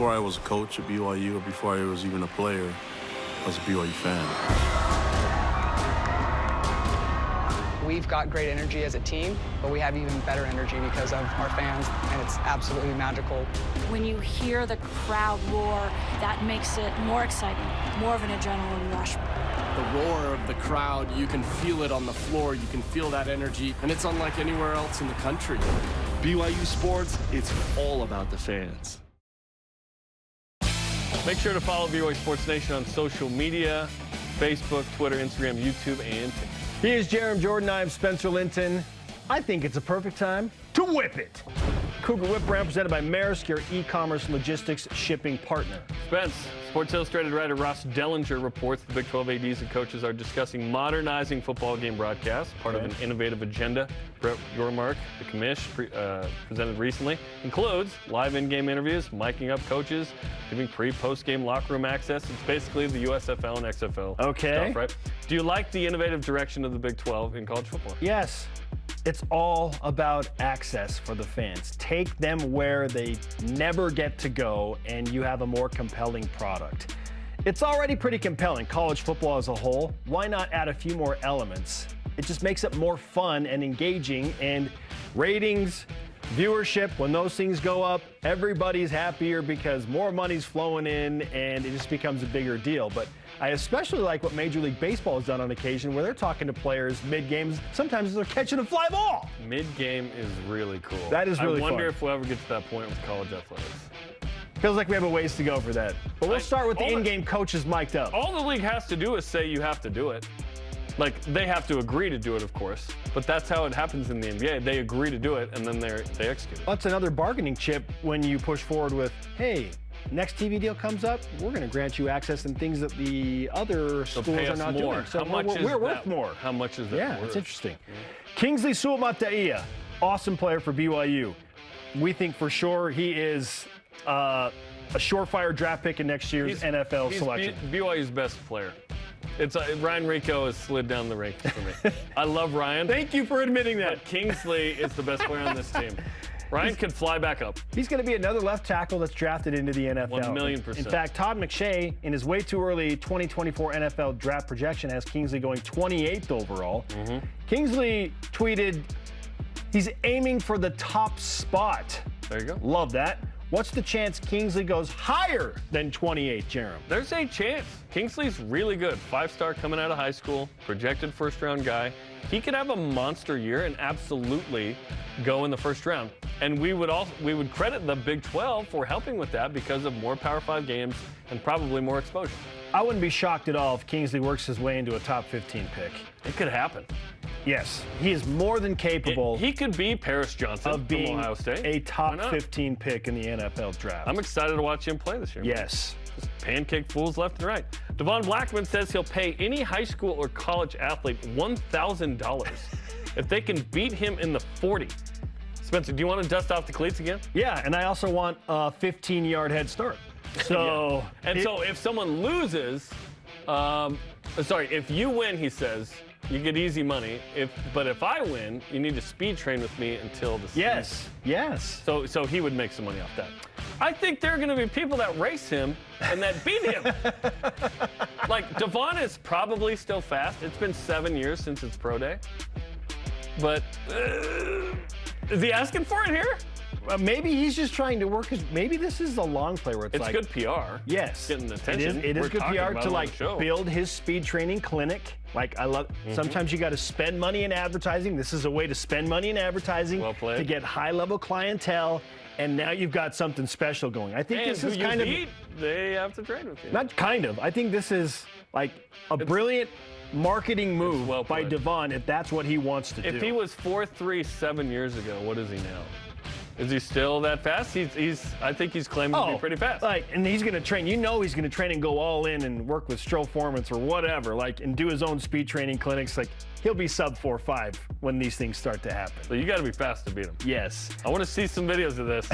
before I was a coach at BYU or before I was even a player, I was a BYU fan. We've got great energy as a team, but we have even better energy because of our fans, and it's absolutely magical. When you hear the crowd roar, that makes it more exciting, more of an adrenaline rush. The roar of the crowd, you can feel it on the floor, you can feel that energy, and it's unlike anywhere else in the country. BYU Sports, it's all about the fans. Make sure to follow BYU Sports Nation on social media, Facebook, Twitter, Instagram, YouTube, and TikTok. He is Jarom Jordan. I'm Spencer Linton. I think it's a perfect time to whip it. Cougar Whip Round presented by Maersk, your e-commerce logistics shipping partner. Spence, Sports Illustrated writer Ross Dellinger reports the Big 12 ADs and coaches are discussing modernizing football game broadcasts, part of an innovative agenda. Brett Yormark, the commish, presented recently, includes live in-game interviews, miking up coaches, giving pre-post-game locker room access. It's basically the USFL and XFL stuff, right? Do you like the innovative direction of the Big 12 in college football? Yes. It's all about access for the fans. Take them where they never get to go, and you have a more compelling product. It's already pretty compelling, college football as a whole. Why not add a few more elements? It just makes it more fun and engaging, and ratings, viewership, when those things go up, everybody's happier because more money's flowing in, and it just becomes a bigger deal. But I especially like what Major League Baseball has done on occasion where they're talking to players mid-games. Sometimes they're catching a fly ball. Mid-game is really cool. That is really fun. I wonder if we'll ever get to that point with college athletics. Feels like we have a ways to go for that. But we'll start with the in-game coaches mic'd up. All the league has to do is say you have to do it. Like, they have to agree to do it, of course. But that's how it happens in the NBA. They agree to do it, and then they execute it. That's another bargaining chip when you push forward with, hey, next TV deal comes up, we're going to grant you access and things that the other schools are not doing. So we're worth more. How much is that worth? Yeah, it's interesting. Kingsley Suamataia, awesome player for BYU. We think for sure he is a surefire draft pick in next year's NFL selection. BYU's best player. It's Ryan Rico has slid down the ranks for me. I love Ryan. Thank you for admitting that. But Kingsley is the best player on this team. Ryan can fly back up. He's going to be another left tackle that's drafted into the NFL. 1,000,000%. In fact, Todd McShay, in his way too early 2024 NFL draft projection, has Kingsley going 28th overall. Kingsley tweeted, he's aiming for the top spot. There you go. Love that. What's the chance Kingsley goes higher than 28, Jarom? There's a chance. Kingsley's really good. 5-star coming out of high school, projected first-round guy. He could have a monster year and absolutely go in the first round. And we would credit the Big 12 for helping with that because of more Power 5 games and probably more exposure. I wouldn't be shocked at all if Kingsley works his way into a top 15 pick. It could happen. Yes, he is more than capable. He could be Paris Johnson of being from Ohio State. A top 15 pick in the NFL draft. I'm excited to watch him play this year. Yes. Just pancake fools left and right. Devon Blackman says he'll pay any high school or college athlete $1,000 if they can beat him in the 40. Spencer, do you want to dust off the cleats again? Yeah, and I also want a 15-yard head start. So, so if someone loses, if you win, he says, you get easy money. But if I win, you need to speed train with me until the season. Yes. So he would make some money off that. I think there are going to be people that race him and that beat him. Like, Devon is probably still fast. It's been 7 years since his pro day. But is he asking for it here? Maybe he's just trying to work maybe this is a long play where it's like good PR. Yes. Getting attention. It is good PR to build his speed training clinic. Like, I love sometimes you got to spend money in advertising. This is a way to spend money in advertising to get high-level clientele, and now you've got something special going. I think this is kind of they have to train with you. Not kind of. I think this is like a brilliant marketing move by Devon if that's what he wants to do. If he was 4.3 7 years ago, what is he now? Is he still that fast? I think he's claiming to be pretty fast. And he's going to train. You know he's going to train and go all in and work with Stroformans or whatever, and do his own speed training clinics. Like, he'll be sub 4.5 when these things start to happen. So you got to be fast to beat him. Yes. I want to see some videos of this.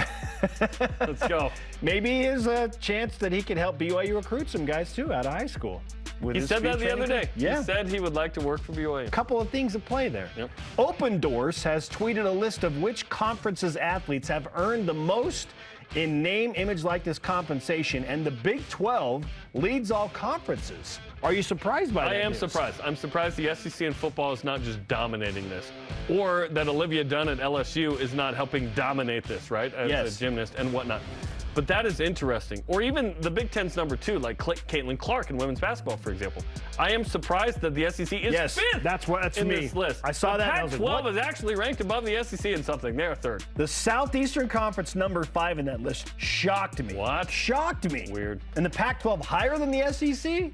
Let's go. Maybe there's a chance that he could help BYU recruit some guys, too, out of high school. He said that the other day. Yeah. He said he would like to work for BYU. A couple of things at play there. Yep. Open Doors has tweeted a list of which conference's athletes have earned the most in name, image, likeness compensation, and the Big 12 leads all conferences. Are you surprised by that? I am news? surprised. I'm surprised the SEC in football is not just dominating this, or that Olivia Dunn at LSU is not helping dominate this, right, as a gymnast and whatnot. But that is interesting. Or even the Big Ten's number 2, like Caitlin Clark in women's basketball, for example. I am surprised that the SEC is 5th that's in me. this list. I saw that. The Pac-12 is actually ranked above the SEC in something. They're 3rd. The Southeastern Conference, number 5 in that list, shocked me. What? Shocked me. Weird. And the Pac-12 higher than the SEC?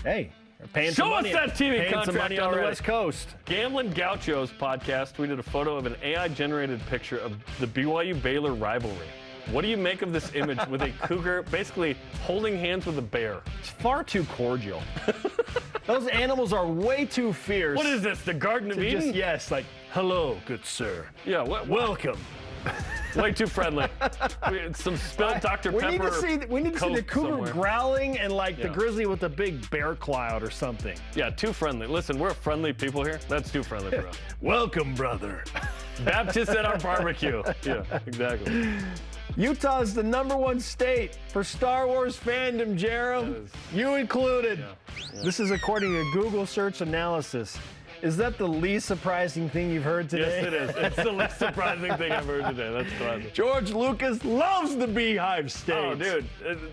Hey. Paying Show some us money, that TV paying contract some money on the West Coast. Gamblin' Gaucho's podcast tweeted a photo of an AI-generated picture of the BYU-Baylor rivalry. What do you make of this image with a cougar basically holding hands with a bear? It's far too cordial. Those animals are way too fierce. What is this, the Garden of Eden? Yes, like, hello, good sir. Yeah, welcome. Way too friendly. Some spilled Dr. Pepper. We need to see the cougar somewhere. growling and the grizzly with a big bear claw out or something. Yeah, too friendly. Listen, we're friendly people here. That's too friendly for us. Welcome, brother. Baptist at our barbecue. Yeah, exactly. Utah is the #1 state for Star Wars fandom, Jarom. You included. Yeah. This is according to Google search analysis. Is that the least surprising thing you've heard today? Yes, it is. It's the least surprising thing I've heard today. That's classic. George Lucas loves the Beehive State. Oh, dude.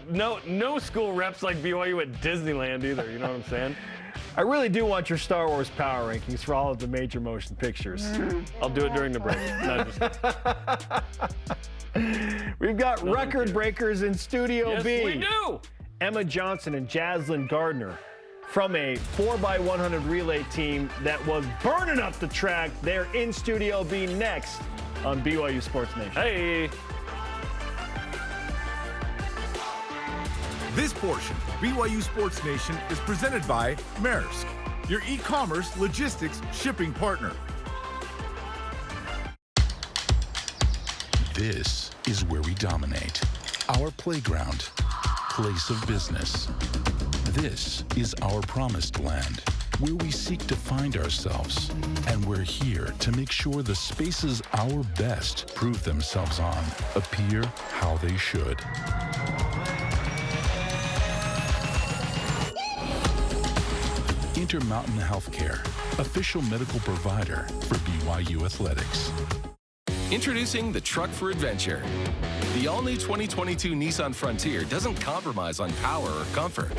No school reps like BYU at Disneyland either. You know what I'm saying? I really do want your Star Wars power rankings for all of the major motion pictures. I'll do it during the break. No, We've got record breakers in Studio B. Yes, we do. Emma Johnson and Jaslyn Gardner from a 4x100 relay team that was burning up the track. They're in Studio B next on BYU Sports Nation. Hey. This portion of BYU Sports Nation is presented by Maersk, your e-commerce logistics shipping partner. This is where we dominate. Our playground, place of business. This is our promised land, where we seek to find ourselves. And we're here to make sure the spaces our best prove themselves on appear how they should. Intermountain Healthcare, official medical provider for BYU Athletics. Introducing the Truck for Adventure. The all-new 2022 Nissan Frontier doesn't compromise on power or comfort.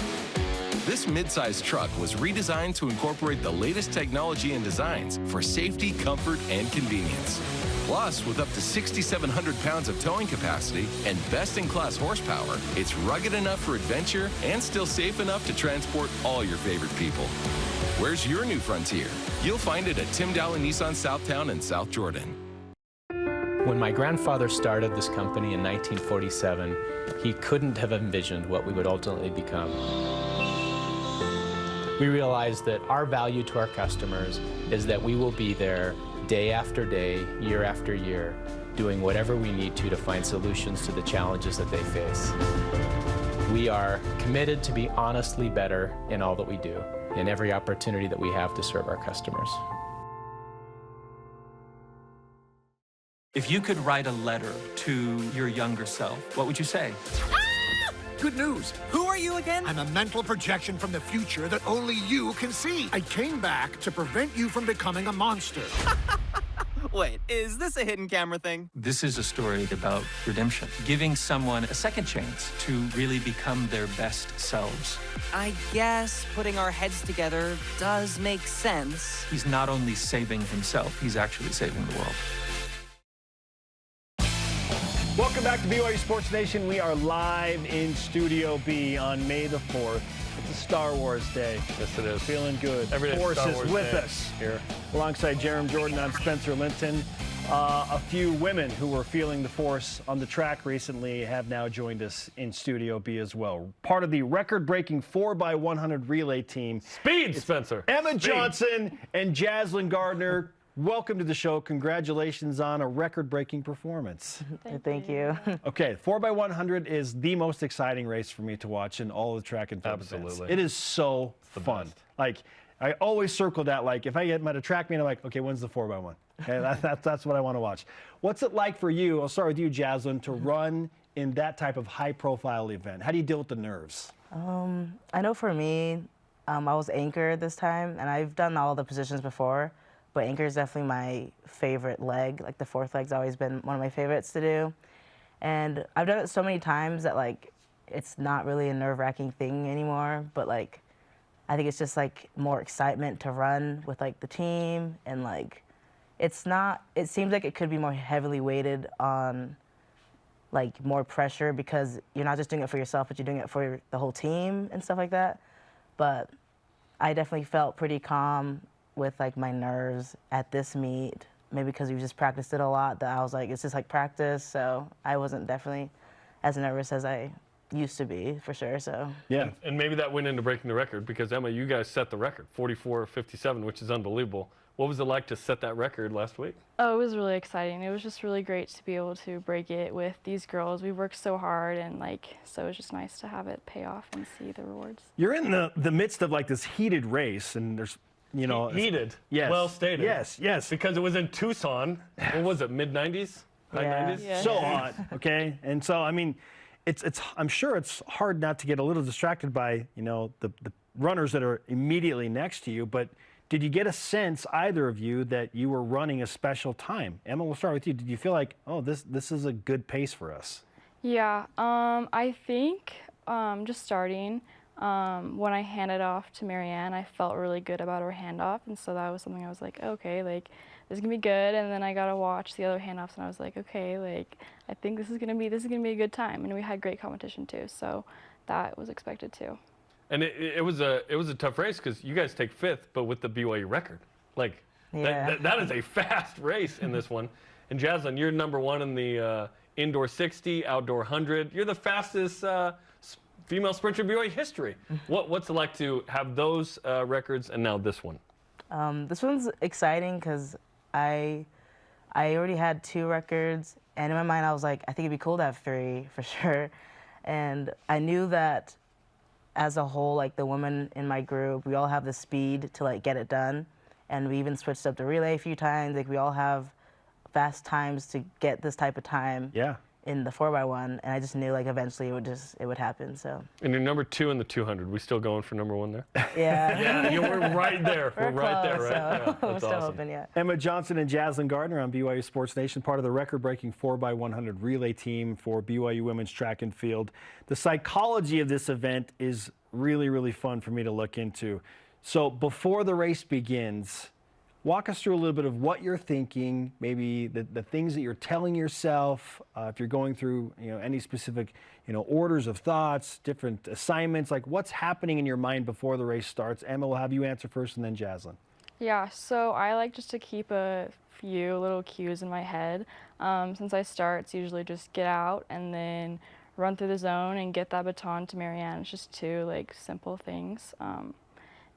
This midsize truck was redesigned to incorporate the latest technology and designs for safety, comfort, and convenience. Plus, with up to 6,700 pounds of towing capacity and best-in-class horsepower, it's rugged enough for adventure and still safe enough to transport all your favorite people. Where's your new Frontier? You'll find it at Tim Dowling Nissan Southtown in South Jordan. When my grandfather started this company in 1947, he couldn't have envisioned what we would ultimately become. We realized that our value to our customers is that we will be there day after day, year after year, doing whatever we need to find solutions to the challenges that they face. We are committed to be honestly better in all that we do, in every opportunity that we have to serve our customers. If you could write a letter to your younger self, what would you say? Good news. Who are you again? I'm a mental projection from the future that only you can see. I came back to prevent you from becoming a monster. Wait, is this a hidden camera thing? This is a story about redemption, giving someone a second chance to really become their best selves. I guess putting our heads together does make sense. He's not only saving himself, he's actually saving the world. Welcome back to BYU Sports Nation. We are live in Studio B on May the 4th. It's a Star Wars day. Yes, it is. Feeling good. Every day Force Star is Wars with day us here. Alongside Jarom Jordan, I'm Spencer Linton. A few women who were feeling the force on the track recently have now joined us in Studio B as well. Part of the record-breaking 4x100 relay team. Speed, Spencer. Emma Johnson and Jaslyn Gardner. Welcome to the show. Congratulations on a record-breaking performance. Thank you. Okay, 4x100 is the most exciting race for me to watch in all the track and field events. Absolutely. It is so fun. Best. Like, I always circle that, like, if I get at a track meet, I'm like, okay, when's the 4x1? Okay, that's what I want to watch. What's it like for you, I'll start with you, Jaslyn, to run in that type of high-profile event? How do you deal with the nerves? I know for me, I was anchor this time, and I've done all the positions before, but anchor is definitely my favorite leg. Like, the fourth leg's always been one of my favorites to do. And I've done it so many times that, like, it's not really a nerve-wracking thing anymore, but, like, I think it's just, like, more excitement to run with, like, the team, and, like, it seems like it could be more heavily weighted on, like, more pressure because you're not just doing it for yourself, but you're doing it for the whole team and stuff like that. But I definitely felt pretty calm with, like, my nerves at this meet, maybe because we've just practiced it a lot, that I was like, it's just like practice, so I wasn't definitely as nervous as I used to be, for sure. So yeah, and maybe that went into breaking the record because, Emma, you guys set the record, 44:57, which is unbelievable. What was it like to set that record last week? Oh, it was really exciting. It was just really great to be able to break it with these girls. We worked so hard, and, like, so it was just nice to have it pay off and see the rewards. You're in the midst of, like, this heated race, and there's, you know, heated. Yes. Well stated. Yes. Because it was in Tucson. What was it? Mid-90s? High 90s? Yeah. So hot. Okay. And so, I mean, I'm sure it's hard not to get a little distracted by, you know, the runners that are immediately next to you. But did you get a sense, either of you, that you were running a special time? Emma, we'll start with you. Did you feel like, oh, this is a good pace for us? Yeah. I think just starting. When I handed off to Marianne, I felt really good about her handoff, and so that was something I was like, okay, like, this is gonna be good. And then I got to watch the other handoffs, and I was like, okay, like, I think this is gonna be a good time. And we had great competition too, so that was expected too. And it was a tough race because you guys take 5th, but with the BYU record, like, that is a fast race in this one. And Jaslyn, you're #1 in the indoor 60, outdoor 100. You're the fastest female sprinter in BYU history. What's it like to have those records and now this one? This one's exciting because I already had 2 records, and in my mind I was like, I think it'd be cool to have 3 for sure. And I knew that as a whole, like, the women in my group, we all have the speed to, like, get it done. And we even switched up the relay a few times. Like, we all have fast times to get this type of time. Yeah. In the 4x1, and I just knew, like, eventually it would happen. So. And you're #2 in the 200. We still going for #1 there? Yeah. Yeah, we're right there. We're right there, right? So Yeah, we're that's still awesome. open, yeah. Emma Johnson and Jaslyn Gardner on BYU Sports Nation, part of the record-breaking 4x100 relay team for BYU women's track and field. The psychology of this event is really, really fun for me to look into. So before the race begins, walk us through a little bit of what you're thinking, maybe the things that you're telling yourself, if you're going through, you know, any specific, you know, orders of thoughts, different assignments, like what's happening in your mind before the race starts. Emma, we'll have you answer first, and then Jaslyn. Yeah, so I like just to keep a few little cues in my head. Since I start, it's usually just get out and then run through the zone and get that baton to Marianne. It's just 2, like, simple things.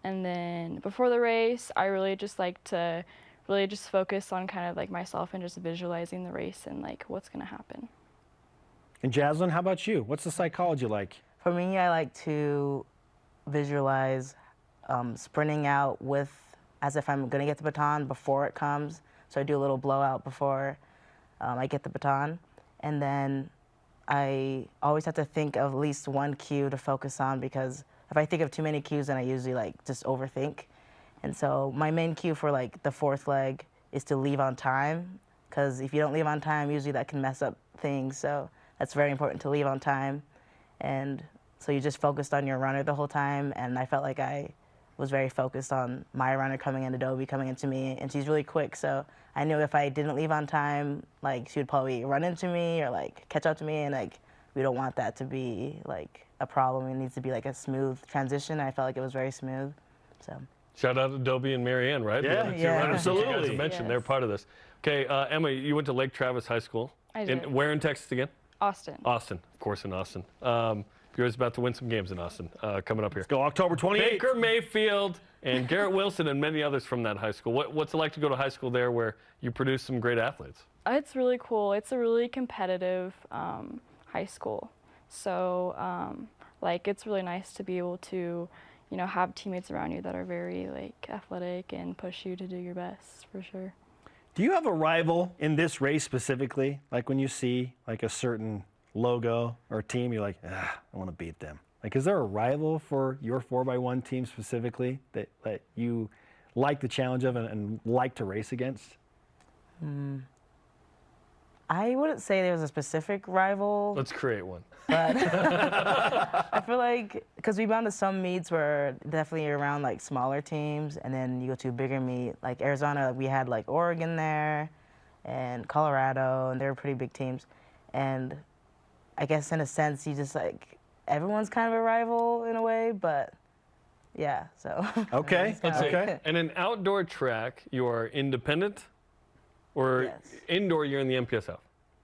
And then before the race, I really just like to just focus on kind of like myself and just visualizing the race and, like, what's going to happen. And Jaslyn, how about you? What's the psychology like? For me, I like to visualize sprinting out as if I'm going to get the baton before it comes. So I do a little blowout before I get the baton. And then I always have to think of at least 1 cue to focus on, because if I think of too many cues, then I usually, like, just overthink. And so my main cue for, like, the 4th leg is to leave on time, because if you don't leave on time, usually that can mess up things. So that's very important to leave on time. And so you just focused on your runner the whole time, and I felt like I was very focused on my runner coming into Adobe, coming into me, and she's really quick. So I knew if I didn't leave on time, like, she would probably run into me or, like, catch up to me, and, like, we don't want that to be, like, a problem. It needs to be, like, a smooth transition. I felt like it was very smooth. So. Shout out to Adobe and Marianne, right? Yeah, absolutely. You guys have mentioned they're part of this. Okay, Emma, you went to Lake Travis High School. I did. Where in Texas again? Austin. Austin, of course, in Austin. BYU's about to win some games in Austin coming up here. Let's go October 28th. Baker Mayfield and Garrett Wilson and many others from that high school. What's it like to go to high school there where you produce some great athletes? It's really cool. It's a really competitive high school. So, like, it's really nice to be able to, you know, have teammates around you that are very like athletic and push you to do your best for sure. Do you have a rival in this race specifically? Like when you see like a certain logo or team, you're like, I want to beat them. Like, is there a rival for your 4x1 team specifically that you like the challenge of and like to race against? I wouldn't say there was a specific rival. Let's create one. But I feel like, because we've gone to some meets where definitely around like smaller teams, and then you go to a bigger meet. Like Arizona, we had like Oregon there and Colorado, and they were pretty big teams. And I guess in a sense, you just like, everyone's kind of a rival in a way, but yeah, so. Okay, okay. And an outdoor track, you are independent? Or indoor, you're in the MPSF?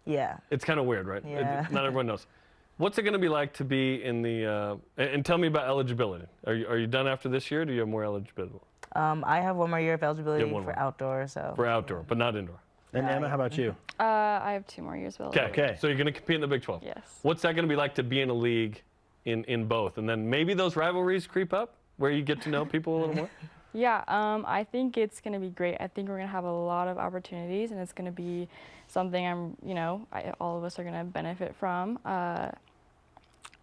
Yeah. It's kind of weird, right? Yeah. Not everyone knows. What's it going to be like to be in the, and tell me about eligibility. Are you done after this year, or do you have more eligibility? I have one more year of eligibility for outdoor, so. For outdoor, but not indoor. And Emma, how about you? I have 2 more years of eligibility. Okay, so you're going to compete in the Big 12? Yes. What's that going to be like to be in a league in both? And then maybe those rivalries creep up, where you get to know people a little more? Yeah, I think it's going to be great. I think we're going to have a lot of opportunities, and it's going to be something all of us are going to benefit from.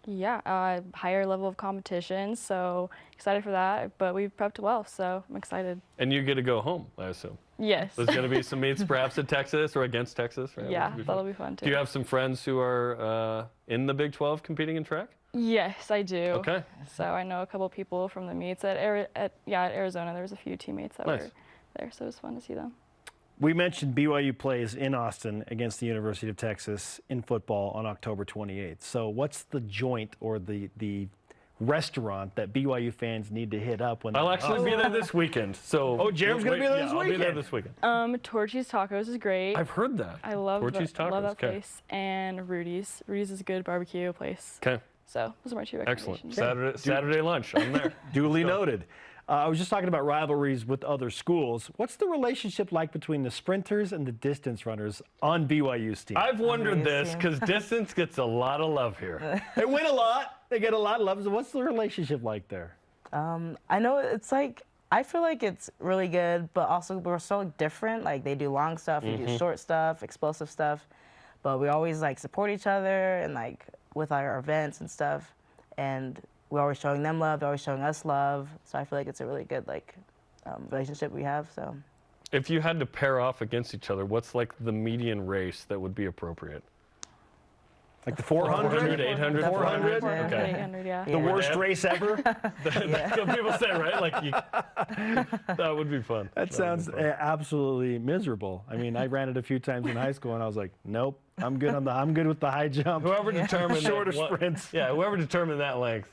Higher level of competition, so excited for that. But we've prepped well, so I'm excited. And you get to go home, I assume. Yes. There's going to be some meets perhaps at Texas or against Texas, right? Yeah, that'll be fun too. Do you have some friends who are in the Big 12 competing in track? Yes, I do. Okay. So I know a couple people from the meets at Arizona. There was a few teammates that were there, so it was fun to see them. We mentioned BYU plays in Austin against the University of Texas in football on October 28th. So what's the joint or the restaurant that BYU fans need to hit up when I'll actually be there this weekend. So Jarom's going to be there this weekend. I'll be there this weekend. Torchy's Tacos is great. I've heard that. I love Torchy's Tacos. Love that place. And Rudy's. Rudy's is a good barbecue place. Okay. So those are my 2 recommendations. Excellent. Saturday lunch. I'm there. Duly noted. I was just talking about rivalries with other schools. What's the relationship like between the sprinters and the distance runners on BYU's team? I've wondered this because distance gets a lot of love here. They win a lot. They get a lot of love. So what's the relationship like there? I know it's like, I feel like it's really good, but also we're so different. Like they do long stuff, we do short stuff, explosive stuff, but we always like support each other and like with our events and stuff. And we're always showing them love, they're always showing us love. So I feel like it's a really good like relationship we have. So, if you had to pair off against each other, what's like the median race that would be appropriate? Like the 400, 800, 400? Okay. 800, yeah. The worst race ever? That's what people say, right? Like that would be fun. That sounds absolutely miserable. I mean, I ran it a few times in high school, and I was like, nope, I'm good with the high jump. Whoever determined shorter sprints. Yeah, whoever determined that length,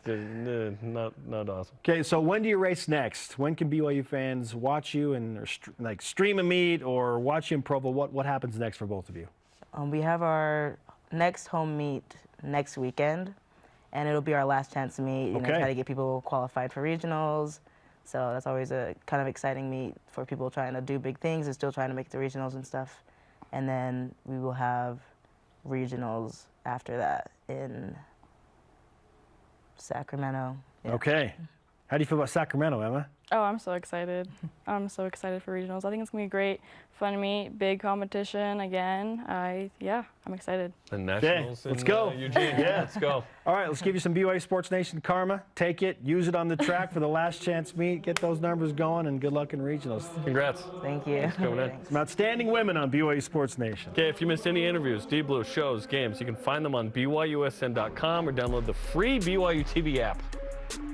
not awesome. Okay, so when do you race next? When can BYU fans watch you and like stream a meet or watch you in Provo? What happens next for both of you? We have our next home meet next weekend, and it'll be our last chance to meet. You know, try to get people qualified for regionals. So that's always a kind of exciting meet for people trying to do big things and still trying to make the regionals and stuff. And then we will have regionals after that in Sacramento. Yeah. Okay. How do you feel about Sacramento, Emma? Oh, I'm so excited. I'm so excited for regionals. I think it's going to be great, fun meet, big competition again. I'm excited. The nationals let's go. Eugene. Let's go. All right, let's give you some BYU Sports Nation karma. Take it, use it on the track for the last chance meet. Get those numbers going, and good luck in regionals. Congrats. Thank you. Thanks for coming in. Some outstanding women on BYU Sports Nation. Okay, if you missed any interviews, Deep Blue, shows, games, you can find them on BYUSN.com or download the free BYU TV app.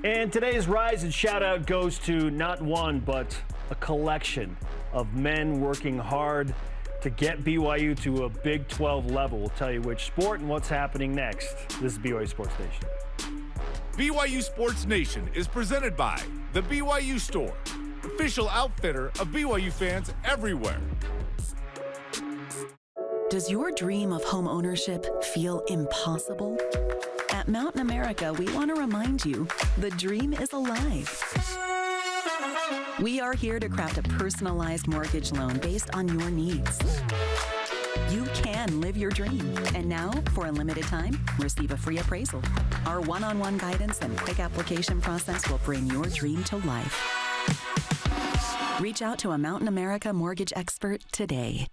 And today's Rise and Shout Out goes to not one, but a collection of men working hard to get BYU to a Big 12 level. We'll tell you which sport and what's happening next. This is BYU Sports Nation. BYU Sports Nation is presented by the BYU Store, official outfitter of BYU fans everywhere. Does your dream of home ownership feel impossible? At Mountain America, we want to remind you the dream is alive. We are here to craft a personalized mortgage loan based on your needs. You can live your dream. And now, for a limited time, receive a free appraisal. Our one-on-one guidance and quick application process will bring your dream to life. Reach out to a Mountain America mortgage expert today.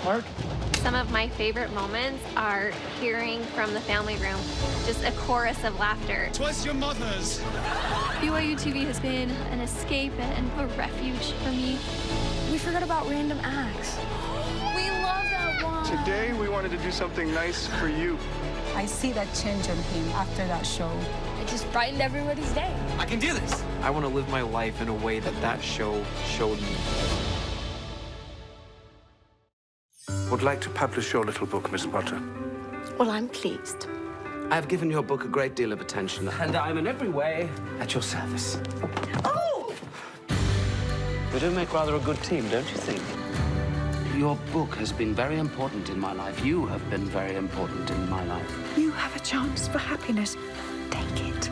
Mark? Some of my favorite moments are hearing from the family room, just a chorus of laughter. Twas your mother's. BYU TV has been an escape and a refuge for me. We forgot about random acts. We love that one. Today we wanted to do something nice for you. I see that change in him after that show. It just brightened everybody's day. I can do this. I want to live my life in a way that show showed me. Would like to publish your little book, Miss Potter. Well, I'm pleased. I've given your book a great deal of attention, and I'm in every way at your service. Oh! We do make rather a good team, don't you think? Your book has been very important in my life. You have been very important in my life. You have a chance for happiness. Take it.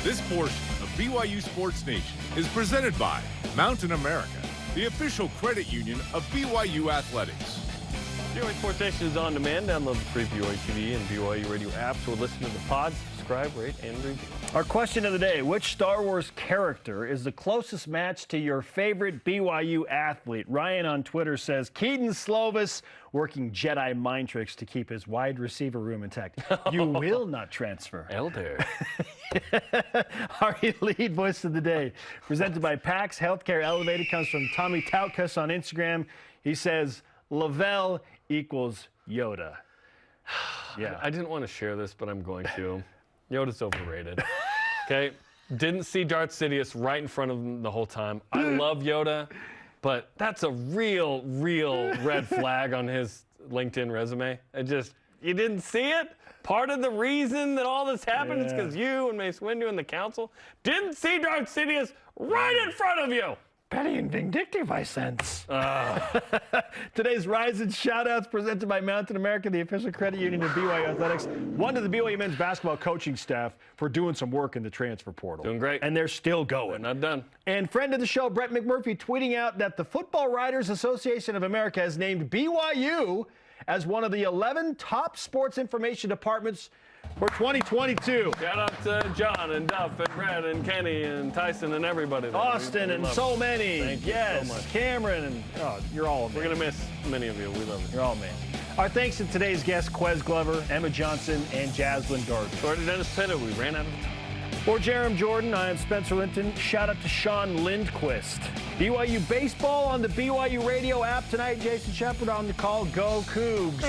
This portion of BYU Sports Nation is presented by Mountain America, the official credit union of BYU Athletics. BYU Sports Nation is on demand. Download the free BYU TV and BYU radio apps or listen to the pods. Subscribe, rate, and review. Our question of the day, which Star Wars character is the closest match to your favorite BYU athlete? Ryan on Twitter says, Keaton Slovis working Jedi mind tricks to keep his wide receiver room intact. You will not transfer. Elder. Our lead voice of the day, presented by PAX Healthcare Elevated, comes from Tommy Tautkus on Instagram. He says, Lavelle equals Yoda. Yeah, I didn't want to share this, but I'm going to. Yoda's overrated. Okay? Didn't see Darth Sidious right in front of him the whole time. I love Yoda, but that's a real red flag on his LinkedIn resume. You didn't see it? Part of the reason that all this happened is because you and Mace Windu and the council didn't see Darth Sidious right in front of you. Petty and vindictive, I sense. Today's Rise and Shoutouts presented by Mountain America, the official credit union of BYU Athletics. One to the BYU men's basketball coaching staff for doing some work in the transfer portal. Doing great. And they're still going. They're not done. And friend of the show, Brett McMurphy, tweeting out that the Football Writers Association of America has named BYU as one of the 11 top sports information departments for 2022. Shout out to John and Duff and Brett and Kenny and Tyson and everybody there. Austin and so many. Thank you so much. Cameron and you're all amazing. We're going to miss many of you. We love you. You're all amazing. Our thanks to today's guests, Quez Glover, Emma Johnson, and Jaslyn Gardner. Short to Dennis Pitta, we ran out of time. For Jarom Jordan, I am Spencer Linton. Shout out to Sean Lindquist. BYU baseball on the BYU radio app tonight. Jason Shepard on the call. Go Cougs.